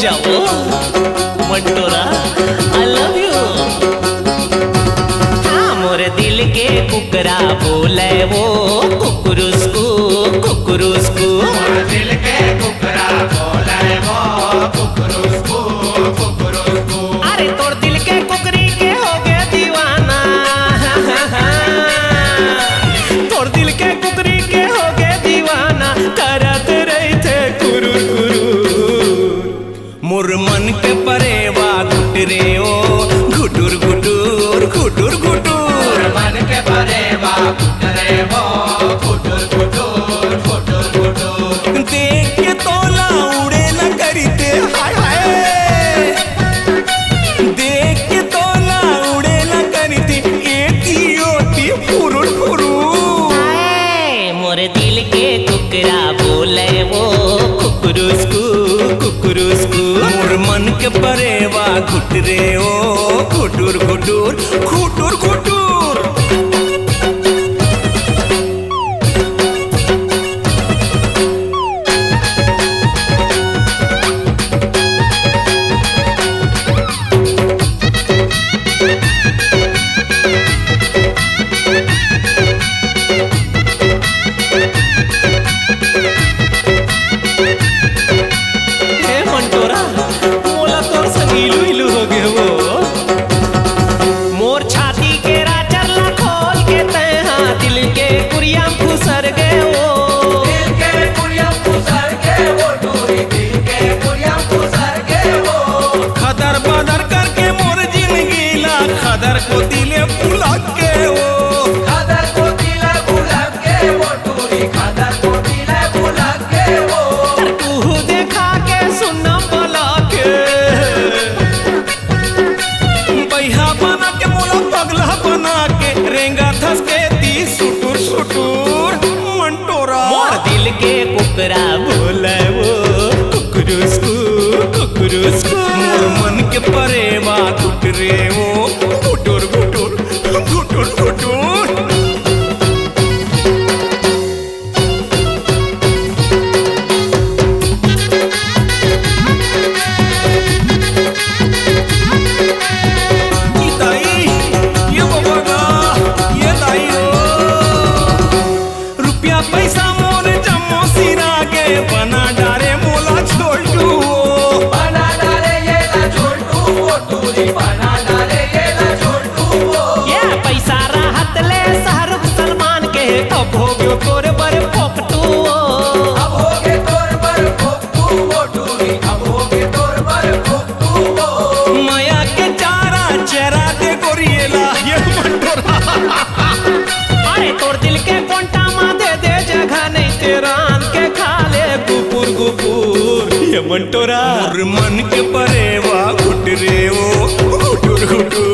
जाओ Mantora, I love you. हाँ मोरे दिल के कुकरा बोले वो कुकुरुस्कू कुकुरुस्कू। मोरे दिल के कुकरा बोले वो कुकुरुस्कू कुकुरुस्कू। अरे तोर दिल के कुकरी के हो गए दीवाना, तोर दिल के कुकरी के हो गए दीवाना, करत रही थे कुरुर कुरुर। मोर मन के परेवा घुटरे ओ घुटुर घुटुर घुटुर घुटुर। मन के परेवा घुटरे वो घुटुर घुटुर घुटुर घुटुर। देख के तोला उड़े न करीते हाय हाय, देख के तोला उड़े न करीते एती ओती फुरुर फुरुर। मोरे दिल के कुकरा बोले वो कुकुरुस्कू कुकुरुस्कू। मोर मन के परेवा घुटरे ओ घुटुर घुटुर घुटुर घुटुर। हे मंटोरा मोला तोर संग इलू इलू हो गए वो। मोर छाती के राचर ला खोल के तैहा दिल के कुरिया फुसर गए वो। दिल के कुरिया फुसर के वो टूरी, दिल के कुरिया फुसर के वो। खदर बदर करके मोर जिंदगी ला खदर को दिले फुला के वो। खदर को दिले बुलक के वो टूरी, खदर को दिले बुलक के वो। तू देखा के सुनना बोला के बैहा बना के मोला पगला बना के रेंगा धस के दी सुटुर सुटुर। मंटोरा मोर दिल के कुकरा बोले वो कुकुरुस्कू कुकुरुस्कू। मोर मन के परेवा घुटरे वो घुटुर घुटुर घुटुर घुटुर। ये दाई, ये बाबा, ये दाई ओ। रुपया पैसा मोर जमो सिरा के बना डारे मोला छोटू ओ। बना डाले ये ला छोटू वो टूरी, बना डाले ये ला छोटू वो। ये पैसा राहत ले शाहरुख सलमान के अब हो गयो तोरे बर फोकटू ओ। अब हो गए तोर पर फोकटू वो टूरी, अब हो गए तोर पर फोकटू वो। माया के चारा चेहरा दे गोरिएला ये मंटोरा। अरे तोर दिल के कोंटा मा दे दे जगह नहीं तेरा के खा ले गुपुर गुपुर। ये मंटोरा मोर मन के परेवा घुटरे ओ घुटुर घुटुर।